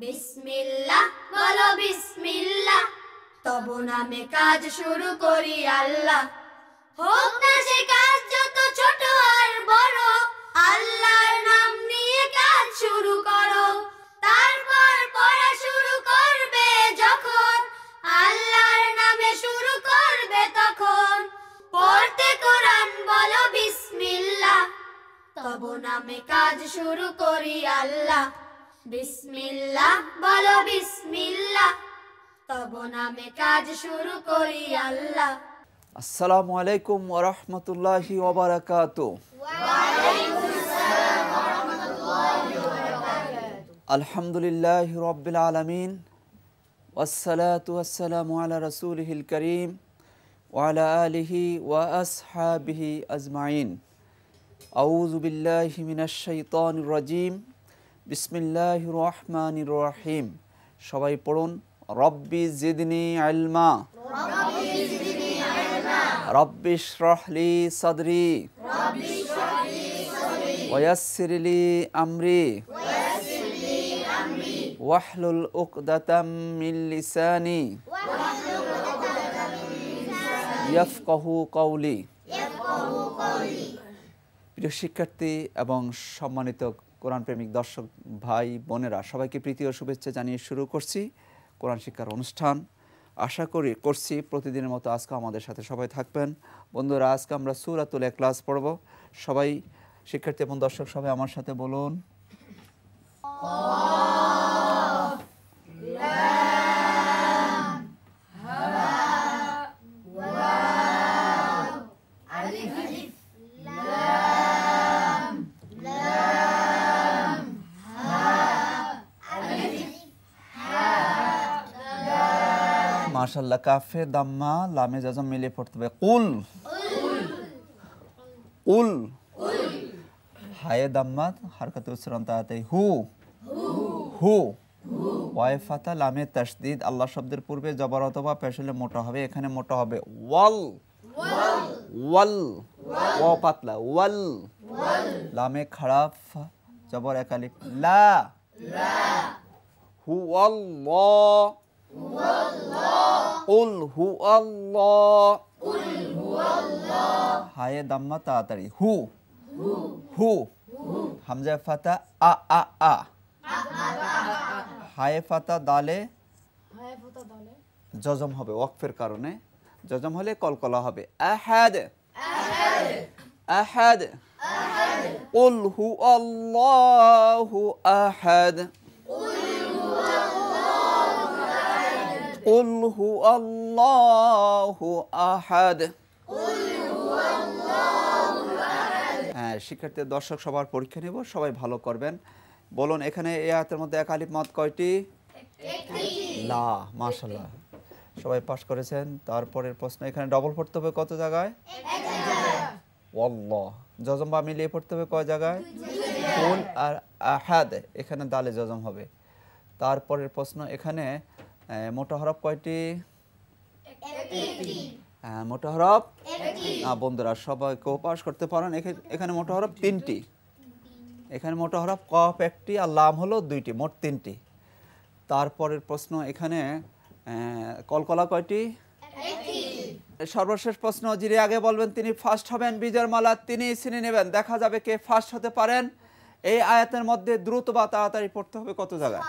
বিসমিল্লাহ বলো বিসমিল্লাহ, তব নামে কাজ শুরু করি আল্লাহ। হোক না সে কাজ যত ছোট আর বড়, আল্লাহর নাম নিয়ে কাজ শুরু করো। তারপর পড়া শুরু করবে যখন, আল্লাহর নামে শুরু করবে তখন। পড়তে কোরআন বলো বিসমিল্লাহ, তব নামে কাজ শুরু করি আল্লাহ। বিসমিল্লাহ বলো বিসমিল্লাহ, তব নামে কাজ শুরু করি আল্লাহ। আসসালামু আলাইকুম ওয়া রাহমাতুল্লাহি ওয়া বারাকাতুহু। ওয়া আলাইকুম আসসালাম ওয়া রাহমাতুল্লাহি ওয়া বারাকাতুহু। আলহামদুলিল্লাহি রাব্বিল আলামিন, ওয়াসসালাতু ওয়াসসালামু আলা রাসূলিহিল কারীম ওয়া আলা আলিহি ওয়া আসহাবিহি আজমাইন। আউযু বিল্লাহি মিনাশ শাইতানির রাজীম। বিসমিল্লাহির রহমানির রহিম। সবাই পড়ুন, রব্বি জিদনি ইলমা, রব্বি ইশরাহ লি সাদরি, ওয়া ইয়াসসির লি আমরি, ওয়াহলুল উকদাতাম মিন লিসানি ইয়াফকাহু কওলি। প্রিয় শিক্ষার্থী এবং সম্মানিত কোরআন প্রেমিক দর্শক ভাই বোনেরা, সবাইকে প্রীতি ও শুভেচ্ছা জানিয়ে শুরু করছি কোরআন শিক্ষার অনুষ্ঠান। আশা করছি প্রতিদিনের মতো আজকে আমাদের সাথে সবাই থাকবেন। বন্ধুরা, আজকে আমরা সূরাতুল ইখলাস পড়ব। সবাই শিক্ষার্থী এবং দর্শক সবাই আমার সাথে বলুন, মাশাআল্লাহ। কাফে দাম্মা লামে জাজম মিলিয়ে পড়তে হবে। কুল, উল। হায়ে দাম্মা হারকাতে উচ্চারণ তাড়াতাড়ি। হু, হু। ওয়ায়ে ফাতা লামে তাসদিদ। আল্লাহ শব্দের পূর্বে জবর অথবা পেশ হলে মোটা হবে, এখানে মোটা হবে ওয়াল, ওয়াল। ওয়া পাতলা, ওয়াল। লামে খারাপ জবর এক আলিফ, লা। হু আল্লাহ, কুল হু আল্লাহ। হায়ে দাম্মা তাড়াতাড়ি। হু, হু। হামজা ফাতা আ আ আ। হায়ে ফাতা দালে জজম হবে ওয়াকফের কারণে। জজম হলে কলকলা হবে। আহাদ, আহাদ। কুল হু আল্লাহু আহাদ, কুল হু আল্লাহু আহাদ। হ্যাঁ শিক্ষার্থী দর্শক সবার পরীক্ষা নেব, সবাই ভালো করবেন। বলুন, এখানে এই আয়াতের মধ্যে এক আলিফ মদ কয়টি? লা। মাশাআল্লাহ, সবাই পাস করেছেন। তারপরের প্রশ্ন, এখানে ডবল পড়তে হবে কত জায়গায়? আল্লাহ। জজম বা মিলিয়ে পড়তে হবে কয় জায়গায়? কুল আর আহাদ, এখানে দালে জজম হবে। তারপরের প্রশ্ন, এখানে মোটা হরফ কয়টি? মোটা হরফ বন্ধুরা সবাইকে পাস করতে পারেন। এখানে মোটা হরফ তিনটি। এখানে মোটা হরফ কফ একটি আর লাম হলো দুইটি, মোট তিনটি। তারপরের প্রশ্ন, এখানে কলকলা কয়টি? সর্বশেষ প্রশ্ন, যিনি আগে বলবেন তিনি ফার্স্ট হবেন, বিজয়ের মালা তিনি ছিনিয়ে নেবেন। দেখা যাবে কে ফার্স্ট হতে পারেন। এই আয়াতের মধ্যে দ্রুত বা তাড়াতাড়ি পড়তে হবে কত জায়গায়?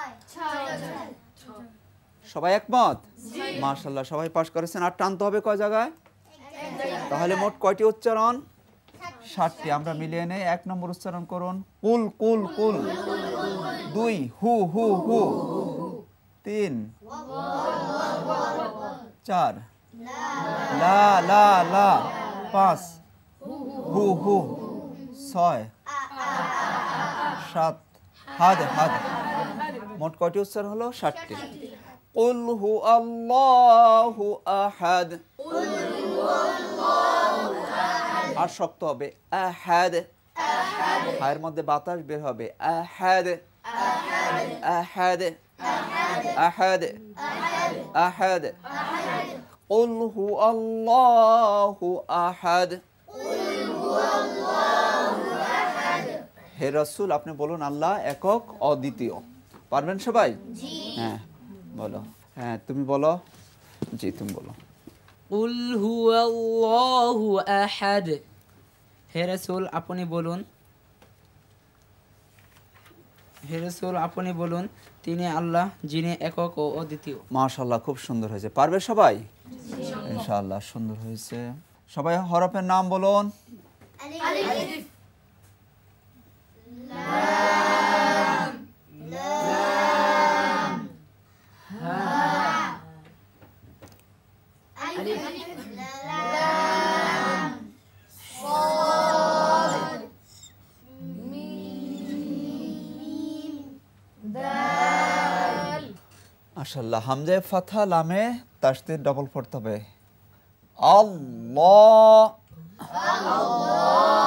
সবাই একমত? মাশাআল্লাহ, সবাই পাস করেছেন। আর টানতে হবে কয় জায়গায়? তাহলে মোট কয়টি উচ্চারণ? 7টি। আমরা মিলিয়ে নেই। 1 নম্বর উচ্চারণ করুন, কুল, কুল, কুল। 2 হু, হু, হু। 3 4 লা, লা, লা। 5 হু, হু। 6 7 হাদ, হাদ। মোট কয়টি উচ্চারণ হলো? 7টি। কুল হু আল্লাহু আহাদ। আর শক্ত হবে আহাদ। হায়ের মধ্যে বাতাস বের হবে। আহাদ, আহাদ, আহাদ, আহাদ। কুল হু আল্লাহু আহাদ। হে রাসূল, আপনি বলুন আল্লাহ একক অদ্বিতীয়। পারবেন সবাই? হ্যাঁ বলো। হ্যাঁ তুমি বলো। জি তুমি বলো। কুল হুয়াল্লাহু আহাদ। হে রাসূল আপনি বলুন, হে রাসূল আপনি বলুন, তিনি আল্লাহ যিনি একক ও অদ্বিতীয়। মাশাআল্লাহ খুব সুন্দর হয়েছে। পারবে সবাই? ইনশাআল্লাহ সুন্দর হয়েছে। সবাই হরফের নাম বলুন। আলিফ মাশাআল্লাহ হামজা ফাথা লামে তাসদীদ ডবল পড়তে হবে। আল্লাহ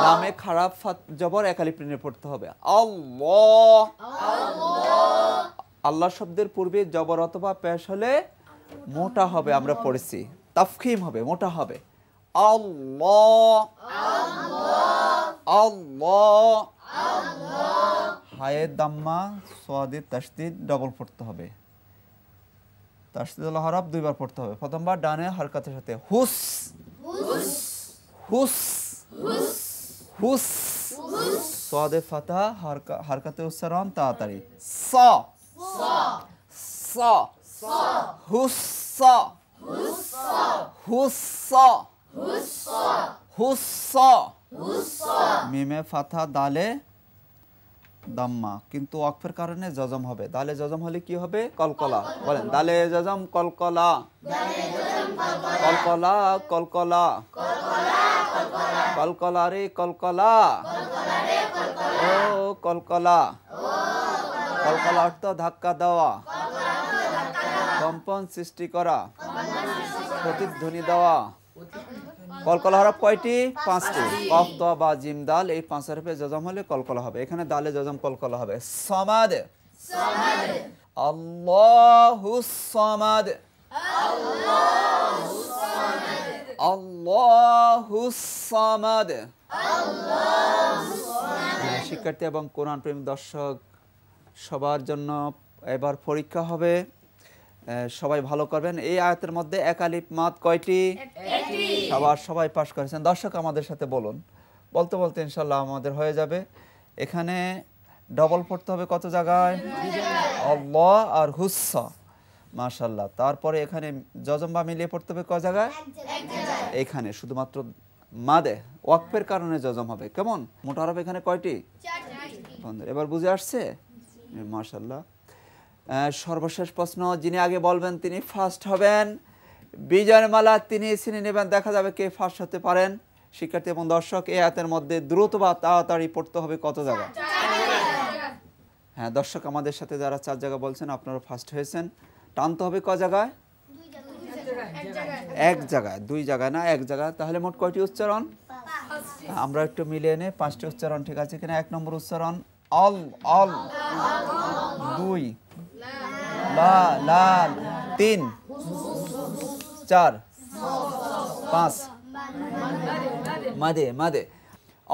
লামে খারাপ জবর এক আলিফ টেনে পড়তে হবে। আল্লাহ আল্লাহ শব্দের পূর্বে জবর অথবা পেশ হলে মোটা হবে, আমরা পড়েছি তাফখিম হবে, মোটা হবে। আল্লাহ আল্লাহ হায়ে দাম্মা সাদিদ তাসদীদ ডবল পড়তে হবে। তাসদীদুল হরফ দুইবার পড়তে হবে। প্রথমবার ডানে হরকতের সাথে হুস হুস হুস সাদে ফাতা হরকতে উচ্চারণ তাড়াতাড়ি সা সা হুস সা হুস সা হুস সা মিমে ফাতা দালে দাম্মা, কিন্তু ওয়াকফের কারণে জজম হবে। দালে জজম হলে কি হবে? কলকলা। বলেন দালে জজম কলকলা কলকলা কলকলা কলকলা রে কলকলা ও কলকলা। কলকলা অর্থ ধাক্কা দেওয়া, কম্পন সৃষ্টি করা, প্রতিধ্বনি দেওয়া। কলকলা হরফ কয়টি? 5টি। কফ ত বা জিম দাল এই 5 হরফে জজম হলে কলকলা হবে। এখানে দালে জজম কলকলা হবে। সামাদ আল্লাহুস সামাদ আল্লাহুস সামাদ। শিক্ষার্থী এবং কোরআন প্রেমী দর্শক সবার জন্য এবার পরীক্ষা হবে, সবাই ভালো করবেন। এই আয়াতের মধ্যে এক আলিফ মাদ কয়টি? সবাই পাস করেছেন। দর্শক আমাদের সাথে বলুন, বলতে বলতে ইনশাল্লাহ আমাদের হয়ে যাবে। এখানে ডবল পড়তে হবে কত জায়গায়? আল্লাহ আর হুসা। মাশাআল্লাহ। তারপরে এখানে জজম বা মিলিয়ে পড়তে হবে কয় জায়গায়? এখানে শুধুমাত্র মাদে ওয়াকফের কারণে জজম হবে। কেমন? মোটা হরফ এখানে কয়টি? 4টি। এবার বুঝে আসছে? মাশাআল্লাহ। সর্বশেষ প্রশ্ন, যিনি আগে বলবেন তিনি ফার্স্ট হবেন। বিজয়ের মালা তিনি ছিনে নেবেন। দেখা যাবে কে ফার্স্ট হতে পারেন। শিক্ষার্থী এবং দর্শক এই আয়াতের মধ্যে দ্রুত বা তাড়াতাড়ি পড়তে হবে কত জায়গা? হ্যাঁ দর্শক আমাদের সাথে যারা 4 জায়গা বলছেন আপনারা ফার্স্ট হয়েছেন। টানতে হবে কয় জায়গায়? এক জায়গায়। 2 জায়গায় না, 1 জায়গায়। তাহলে মোট কয়টি উচ্চারণ? আমরা একটু মিলিয়ে নেই। 5টি উচ্চারণ ঠিক আছে কিনা? 1 নম্বর উচ্চারণ অল অল, 2 লা লা, 3 4 5 মাদে মাদে।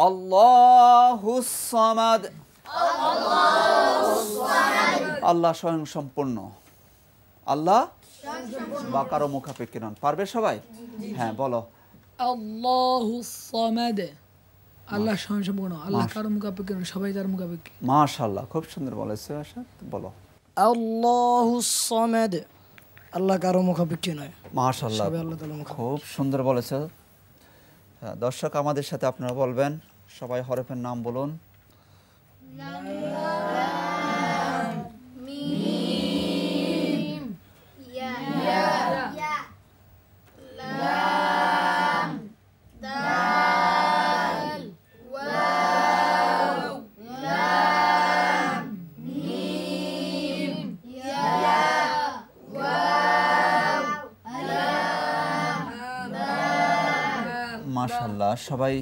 আল্লাহুস সামাদ আল্লাহ স্বয়ং সম্পূর্ণ। আল্লাহ বাকারও মুখাপেক্ষী নন। পারবে সবাই? হ্যাঁ বলো। আল্লাহুস সামাদ আল্লাহ স্বয়ং সম্পূর্ণ, আল্লাহ কারো মুখাপেক্ষী নন, সবাই তার মুখাপেক্ষী। মাশাআল্লাহ খুব সুন্দর বলেছো আশা। বলো। আল্লাহুস সামাদ আল্লাহ কারো মুখাপেক্ষী নয়। মাশাআল্লাহ সবাই আল্লাহ তাআলা মুখাপেক্ষী। খুব সুন্দর বলেছো। হ্যাঁ দর্শক আমাদের সাথে আপনারা বলবেন। সবাই হরফের নাম বলুন। মাশাআল্লাহ সবাই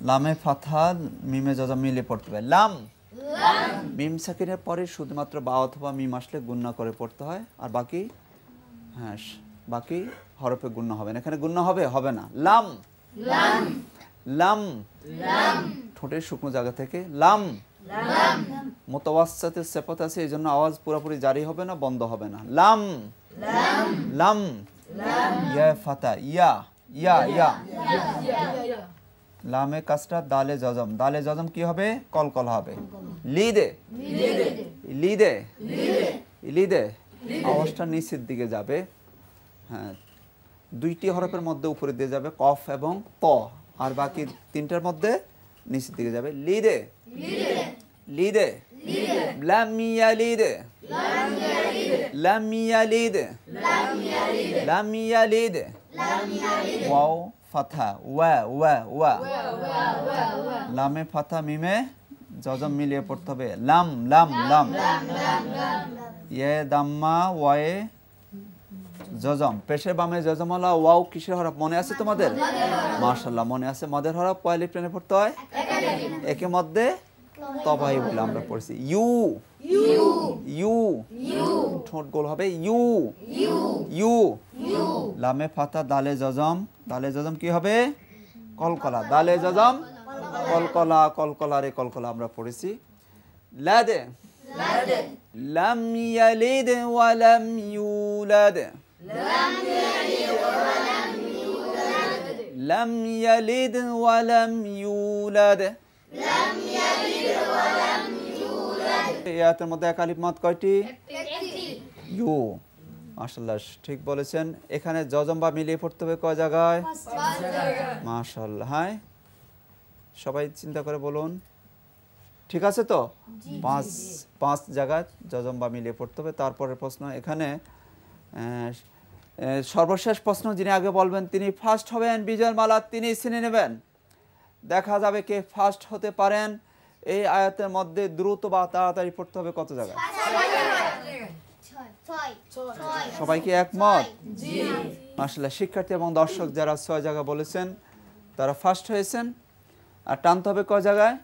লামে ফাথা মিমে জজম মিলে পড়তে হবে। লাম মিম সাকিনের পরে শুধুমাত্র বা অথবা মিম আসলে গুণনা করে পড়তে হয়, আর বাকি হ্যাঁ বাকি হরফে গুণনা হবে না। এখানে গুণনা হবে হবে না। লাম লাম লাম ঠোঁটের শুকনো জায়গা থেকে লাম মুতাওয়াসসাতের সিফাত আছে, এই জন্য আওয়াজ পুরোপুরি জারি হবে না, বন্ধ হবে না। লাম লাম ইয়া ফাতা ইয়া ইয়া ইয়া লামে কাসরা, দালে জজম, দালে জজম কি হবে? কলকলা হবে। লিদে লিদে লিদে আওয়াজটা নিচের দিকে যাবে। হ্যাঁ, দুইটি হরফের মধ্যে উপরে দিয়ে যাবে, কফ এবং ত, আর বাকি তিনটার মধ্যে নিচের দিকে যাবে। লিদে লিদে লাম ইয়ালিদ লাম ইয়ালিদ লাম ইয়ালিদ ওয়াও ফাথা ওয়া ওয়া ওয়া লামে ফাথা মিমে জজম মিলিয়ে পড়তে হবে। লাম লাম লাম ইয়ে দাম্মা ওয়ায়ে জজম, পেশের বামে জজমওয়ালা ওয়াও কিসের হরফ মনে আছে তোমাদের? মাশাআল্লাহ মনে আছে। মদের হরফ কয় লিফ টেনে পড়তে হয়? একে মধ্যে তবাই বলে আমরা পড়ছি। ইউ ইউ ঠোঁট গোল হবে। ইউ ইউ লামে ফাতা দালে জজম, দালে জজম কি হবে? কলকলা, দালে জজম কলকলা, কলকলা রে কলকলা আমরা পড়েছি। লাদে লাম ইয়ালিদ ওয়া লাম ইউলাদ লাম ইয়ালিদ ওয়া লাম ইউলাদ এই আয়াতের মধ্যে এক আলিফ মাদ কয়টি? ইউ। মাশাআল্লাহ ঠিক বলেছেন। এখানে জজম বা মিলিয়ে পড়তে হবে কয় জায়গায়? মাশাআল্লাহ। হ্যাঁ, সবাই চিন্তা করে বলুন, ঠিক আছে তো? পাঁচ জায়গায় জজম বা মিলিয়ে পড়তে হবে। তারপরের প্রশ্ন, এখানে সর্বশেষ প্রশ্ন, যিনি আগে বলবেন তিনি ফার্স্ট হবেন, বিজয়ের মালা তিনি ছিনে নেবেন। দেখা যাবে কে ফার্স্ট হতে পারেন। এই আয়াতের মধ্যে দ্রুত বা তাড়াতাড়ি পড়তে হবে কত জায়গায়? সবাই কি একমত? মাশাআল্লাহ। শিক্ষার্থী এবং দর্শক যারা 6 জায়গা বলেছেন তারা ফার্স্ট হয়েছেন। আর টানতে হবে কয় জায়গায়?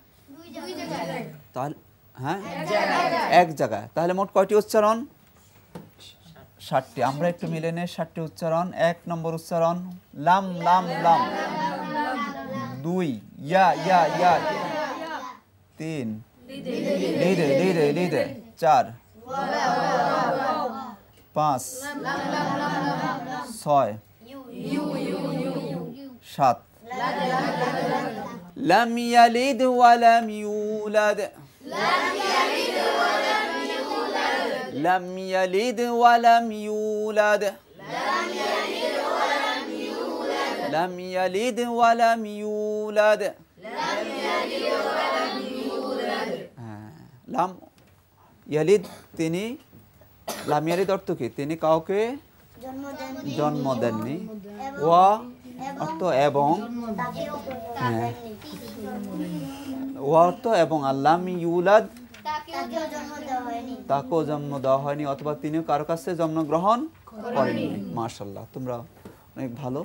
তাহলে হ্যাঁ, এক জায়গায়। তাহলে মোট কয়টি উচ্চারণ? 60টি। আমরা একটু মিলে নেই 60টি উচ্চারণ। 1 নম্বর উচ্চারণ লাম লাম লাম, 2 ইয়া ইয়া ইয়া, 3 লিদে লিদে লিদে, 4 5 6 7 লাম ইয়ালিদ ওয়া লাম ইউলাদ লাম ইয়ালিদ ওয়া লাম ইউলাদ লাম ইয়ালিদ ওয়া লাম ইউলাদ। লাম ইয়ালিদ, তিনি, লাম ইয়ালিদ অর্থ কি? তিনি কাউকে জন্ম দেননি। ওয়া অর্থ এবং, হ্যাঁ ওয়া অর্থ এবং, আল্লাম ইউলাদ তাকেও জন্ম দেওয়া হয়নি, অথবা তিনিও কারো কাছে জন্মগ্রহণ করেননি। মাশাআল্লাহ, তোমরা অনেক ভালো।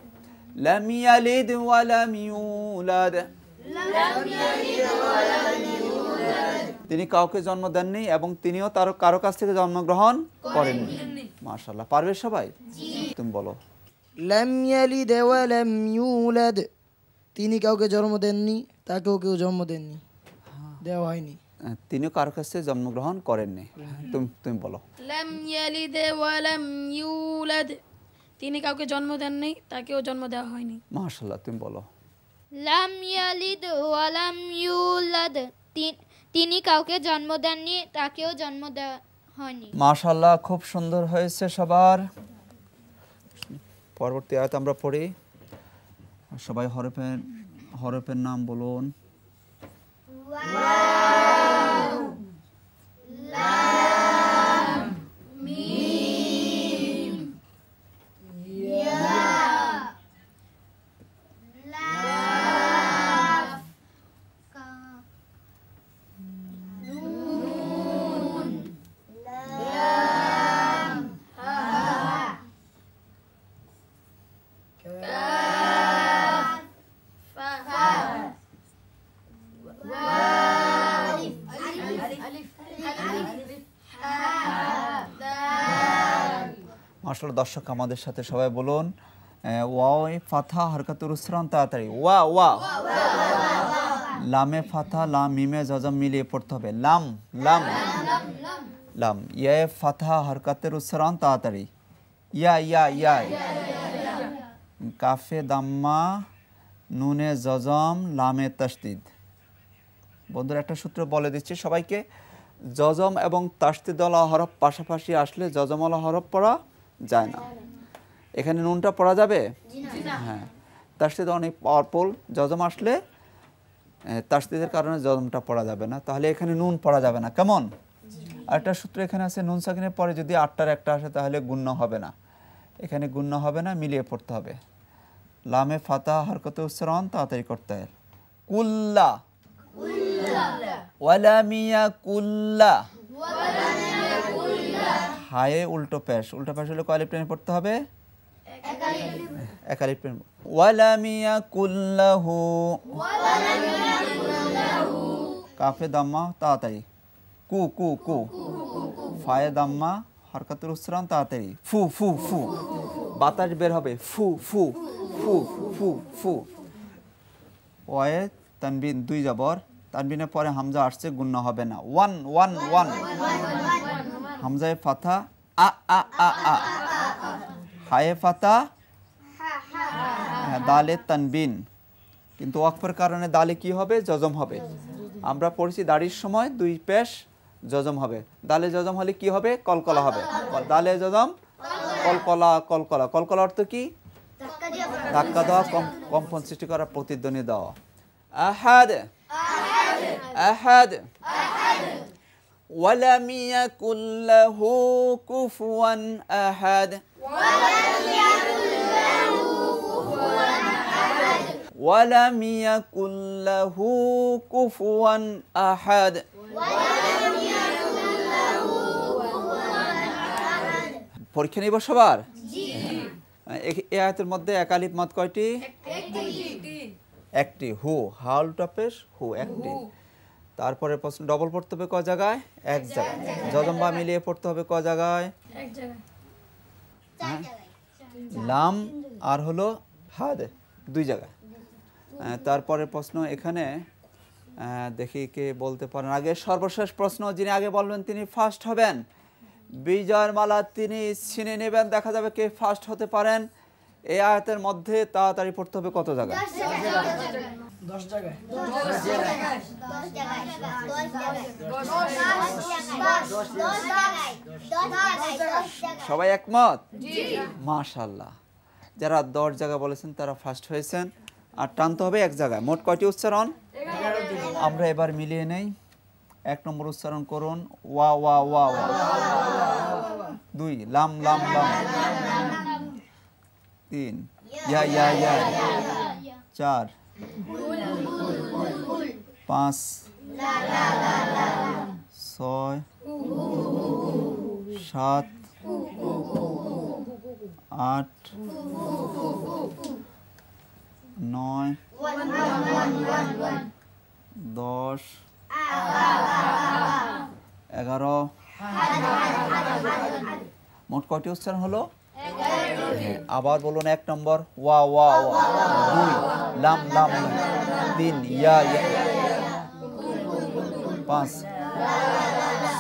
লাম ইয়ালিদ ওয়া লাম ইউলাদ, তিনি কাউকে জন্ম দেননি এবং তিনিও তার কারো কাছ থেকে জন্মগ্রহণ করেননি। মাশাআল্লাহ, পারবে সবাই? তুমি বলো। লাম ইয়ালিদ ওয়া লাম ইউলাদ, তিনি কাউকে জন্ম দেননি, তাকেও কেউ জন্ম দেননি, দেওয়া হয়নি। তিনিও কারো কাছ থেকে জন্মগ্রহণ করেননি। তুমি বলো। লাম ইয়ালিদ ওয়া লাম ইউলাদ, তিনি কাউকে জন্ম দেননি, তাকেও জন্ম দেওয়া হয়নি। মাশাআল্লাহ, তুমি বলো। লাম ইয়ালিদ ওয়া লাম ইউলাদ, তিনি কাউকে জন্ম দেননি, তাকেও জন্ম দেওয়া হয়নি। মাশাআল্লাহ, খুব সুন্দর হয়েছে সবার। পরবর্তী আয়াত আমরা পড়ি। সবাই হরফের নাম বলুন। মাশাআল্লাহ, দর্শক আমাদের সাথে সবাই বলুন ওয়া ফাথা হরকাতুর উসরান, তাড়াতাড়ি ওয়া ওয়া লামে ফাথা লাম মিমে জজম মিলিয়ে পড়তে হবে লাম লাম লাম ইয়ে ফাথা হরকতের উচ্চারণ তাড়াতাড়ি ইয়া ইয়া ইয়া কাফে দাম্মা নুনে জজম লামে তাসদিদ। বন্ধুরা একটা সূত্র বলে দিচ্ছি সবাইকে, জজম এবং তাসদিদওয়ালা হরফ পাশাপাশি আসলে জজমওয়ালা হরফ পড়া যায় না। এখানে নুনটা পড়া যাবে? হ্যাঁ, তাসদিদ অনেক পাওয়ারফুল। জজম আসলে তাসদিদের কারণে জজমটা পড়া যাবে না, তাহলে এখানে নুন পড়া যাবে না। কেমন? আরেকটা সূত্র এখানে আছে, নুন সাকিনের পরে যদি 8টার একটা আসে তাহলে গুণ্য হবে না, এখানে গুণ্য হবে না, মিলিয়ে পড়তে হবে। লামে ফাতা হরকতে উচ্চারণ তাড়াতাড়ি করতে হয়। কুল্লা ওয়ালামিয়া কুল্লা, হায়ে উল্টো পেশ, উল্টো পেশ হলে কয় আলিফ টেনে পড়তে হবে? এক আলিফ টেনে। ওয়ালামিয়া কুল্লাহু, কাফে দাম্মা তাড়াতাড়ি, কু কু কু, ফায়ে দাম্মা হরকতের উচ্চারণ তাড়াতাড়ি, ফু ফু ফু, বাতাস বের হবে, ফু ফু ফু ফু ফু। ওয়ে তানবিন 2 জবর, তানবিনের পরে হামজা আসছে, গুণ্য হবে না। ওয়ান ওয়ান ওয়ান, হামজায়ে ফাথা আ আ আ আ, হায়ে ফাথা দালে তানবিন, কিন্তু ওয়াকফের কারণে দালে কি হবে? জজম হবে। আমরা পড়েছি দাড়ির সময় 2 পেশ জজম হবে, দালে জজম হলে কি হবে? কলকলা হবে। দালে জজম কলকলা, কলকলা, কলকলা অর্থ কি? ধাক্কা দেওয়া, কম্পন সৃষ্টি করা, প্রতিধ্বনি দেওয়া। আহাদ আহাদ ওয়ালাম ইয়াকুল লাহু কুফুয়ান আহাদ, ওয়ালাম ইয়াকুল লাহু কুফুয়ান আহাদ। পরীক্ষা নিব সবার? এই আয়াতের মধ্যে এক আলিফ মাদ কয়টি? একটি। হু, হা উল্টা পেশ, হু একটি। তারপরে প্রশ্ন ডবল পড়তে হবে কয় জায়গায়? এক জায়গায়। জজম বা মিলিয়ে পড়তে হবে কয় জায়গায়? এক জায়গায়। লাম আর হলো হাদ 2 জায়গায়। তারপরে প্রশ্ন এখানে দেখি কে বলতে পারেন আগে। সর্বশেষ প্রশ্ন, যিনি আগে বলবেন তিনি ফার্স্ট হবেন, বিজয়ের মালা তিনি ছিনে নেবেন। দেখা যাবে কে ফার্স্ট হতে পারেন। এই আয়াতের মধ্যে তাড়াতাড়ি পড়তে হবে কত জায়গায়? 10 জায়গায়। সবাই একমত? মাশাআল্লাহ, যারা 10 জায়গা বলেছেন তারা ফার্স্ট হয়েছেন। আর টানতে হবে এক জায়গায়। মোট কয়টি উচ্চারণ? আমরা এবার মিলিয়ে নেই। 1 নম্বর উচ্চারণ করুন, ওয়া ওয়া ওয়া ওয়া। 2 লাম লাম লাম। 3 ইয়া ইয়া ইয়া। 4 5 6 7 8 9 10 11। মোট কয়টি উচ্চারণ হলো? আবার বলুন। 1 নম্বর ওয়া ওয়া ওয়া। 2 লাম লাম লাম। 3 ইয়া ইয়া। 5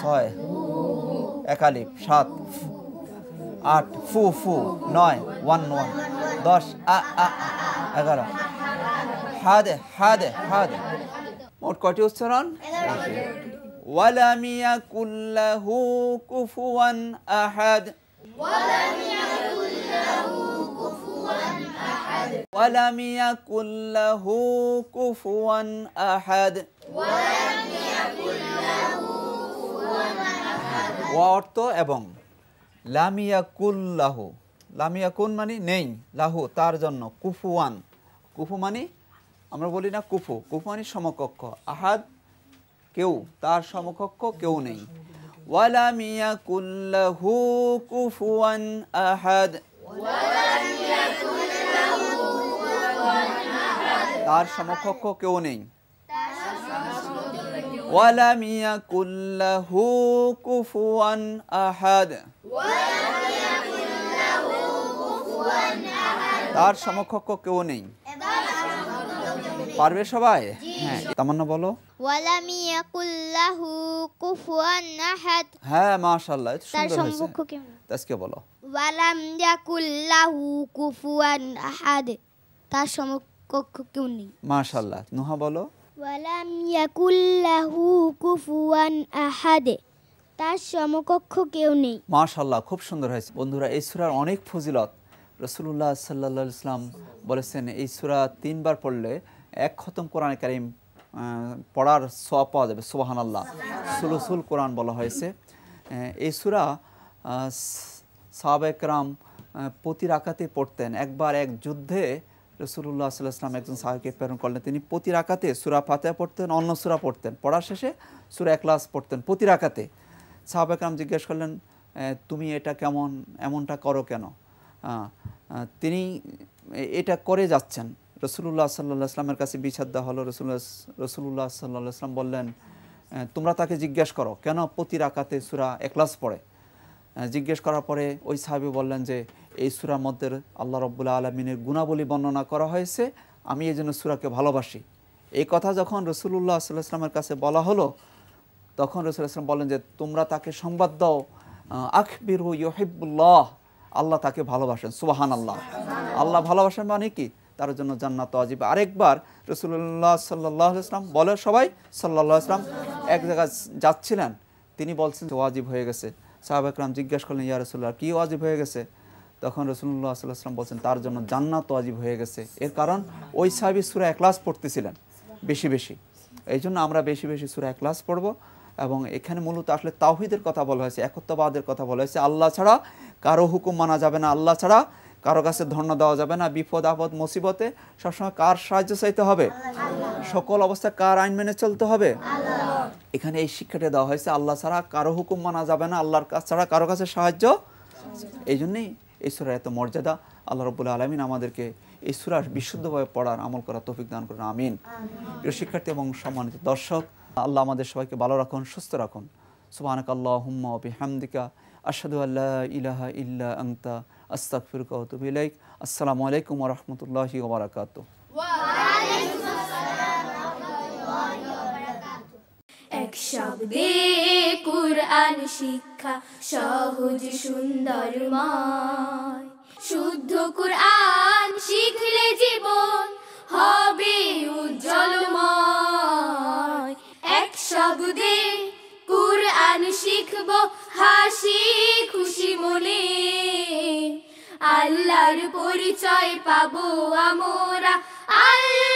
6 এক আলিফ। 7 8 ফু ফু। 9 1 1। 10 আ আ। 11 হাদে হাদে হাদে। মোট কয়টি উচ্চারণ? ওয়ালাম ইয়াকুল লাহু কুফুয়ান আহাদ, ওয়ালাম ইয়াকুল লাহু কুফুয়ান আহাদ। ওয়া অর্থ এবং, লাম ইয়াকুল লাহু, লাম ইয়াকুন মানে নেই, লাহু তার জন্য, কুফুয়ান, কুফু মানে আমরা বলি না কুফু, কুফু মানে সমকক্ষ, আহাদ কেউ, তার সমকক্ষ কেউ নেই। ওয়ালাম ইয়াকুল লাহু কুফুয়ান আহাদ, তার সমকক্ষ কেউ নেই। ওয়ালাম ইয়াকুল লাহু কুফুয়ান আহাদ, তার সমকক্ষ কেউ নেই। পারবে সবাই? হ্যাঁ, তামান্না বলো। ওয়ালাম ইয়াকুল্লাহু কুফুয়ান আহাদ। হ্যাঁ, মাশাআল্লাহ, এটা তার সুন্দর হয়েছে। সমকক্ষ কেউ নেই। তাসকিয়া বলো। ওয়ালাম ইয়াকুল্লাহু কুফুয়ান আহাদ। তার সমকক্ষ কেউ নেই। মাশাআল্লাহ। নুহা বলো। ওয়ালাম ইয়াকুল্লাহু কুফুয়ান আহাদ। তার সমকক্ষ কেউ নেই। মাশাআল্লাহ, খুব সুন্দর হয়েছে। বন্ধুরা, এই সূরার অনেক ফজিলত। রাসূলুল্লাহ সাল্লাল্লাহু আলাইহি ওয়াসাল্লাম বলেছেন এই সূরা 3 বার পড়লে এক খতম কোরআন কারীম পড়ার সওয়াব পাওয়া যাবে। সুবহানাল্লাহ। সুলুসুল কোরআন বলা হয়েছে। এই সূরা সাহাবায়ে কেরাম প্রতি রাকাতে পড়তেন। একবার এক যুদ্ধে রাসূলুল্লাহ সাল্লাল্লাহু আলাইহি ওয়াসাল্লাম একজন সাহাবীকে প্রেরণ করলেন, তিনি প্রতি রাকাতে সূরা ফাতিহা পড়তেন, অন্য সূরা পড়তেন, পড়ার শেষে সূরা ইখলাস পড়তেন প্রতি রাকাতে। সাহাবায়ে কেরাম জিজ্ঞেস করলেন, তুমি এটা কেমন, এমনটা করো কেন? তিনি এটা করে যাচ্ছেন। রাসূলুল্লাহ সাল্লাল্লাহু আলাইহি ওয়াসাল্লামের কাছে বিচার দেওয়া হলো। রাসূলুল্লাহ সাল্লাল্লাহু আলাইহি ওয়াসাল্লাম বললেন, তোমরা তাকে জিজ্ঞেস করো কেন প্রতি রাকাতে সূরা ইখলাস পড়ে। জিজ্ঞেস করার পরে ওই সাহাবী বললেন যে এই সূরার মধ্যে আল্লাহ রাব্বুল আলামিনের গুণাবলী বর্ণনা করা হয়েছে, আমি এই জন্য সূরাকে ভালোবাসি। এই কথা যখন রাসূলুল্লাহ সাল্লাল্লাহু আলাইহি ওয়াসাল্লামের কাছে বলা হলো, তখন রাসূলুল্লাহ সাল্লাল্লাহু আলাইহি ওয়াসাল্লাম বললেন যে তোমরা তাকে সংবাদ দাও, আখবিরু ইউহিব্বুল্লাহ, আল্লাহ তাকে ভালোবাসেন। সুবহানাল্লাহ। আল্লাহ ভালোবাসেন মানে কি? তার জন্য জান্নাত ওয়াজিব। আরেকবার রাসূলুল্লাহ সাল্লাল্লাহু আলাইহি ওয়াসাল্লাম বলে, সবাই সাল্লাল্লাহু আলাইহি ওয়াসাল্লাম এক জায়গায় যাচ্ছিলেন, তিনি বলছেন ওয়াজিব হয়ে গেছে। সাহাবায়ে কেরাম জিজ্ঞাসা করলেন, ইয়া রাসূলুল্লাহ, কি ওয়াজিব হয়ে গেছে? তখন রাসূলুল্লাহ সাল্লাল্লাহু আলাইহি ওয়াসাল্লাম বলছেন তার জন্য জান্নাত ওয়াজিব হয়ে গেছে। এর কারণ ওই সাহাবী সূরা ইখলাস পড়তেছিলেন বেশি বেশি। এই জন্য আমরা বেশি বেশি সূরা ইখলাস পড়ব। এবং এখানে মূলত আসলে তাওহীদের কথা বলা হয়েছে, একত্ববাদের কথা বলা হয়েছে। আল্লাহ ছাড়া কারো হুকুম মানা যাবে না, আল্লাহ ছাড়া কারো কাছে ধন্য দেওয়া যাবে না। বিপদ আপদ মুসিবতে সবসময় কার সাহায্য চাইতে হবে? সকল অবস্থায় কার আইন মেনে চলতে হবে? এখানে এই শিক্ষাটা দেওয়া হয়েছে, আল্লাহ ছাড়া কারো হুকুম মানা যাবে না, আল্লাহর কাছে ছাড়া কারো কাছে সাহায্য। এই জন্যই এই সূরার এত মর্যাদা। আল্লাহ রাব্বুল আলামিন আমাদেরকে এই সূরা বিশুদ্ধভাবে পড়ার, আমল করার তৌফিক দান করুন, আমিন। প্রিয় শিক্ষার্থী এবং সম্মানিত দর্শক, আল্লাহ আমাদের সবাইকে ভালো রাখুন, সুস্থ রাখুন। সুবহানাকাল্লাহুম্মা ওয়া বিহামদিকা আশহাদু আল্লা ইলাহা ইল্লা আনতা আস্তাগফিরুকা ওয়া আতুবু ইলাইক। আসসালামু আলাইকুম ওয়া রাহমাতুল্লাহি ওয়া বারাকাতুহু। এক শব্দে কুরআন শিক্ষা সহজ সুন্দরময়, শুদ্ধ কুরআন শিখলে জীবন হবে উজ্জ্বলময়। এক শব্দে কুরআন শিখব হাসি খুশি মনে, আল্লাহর পরিচয় পাবো আমরা। আল্লাহ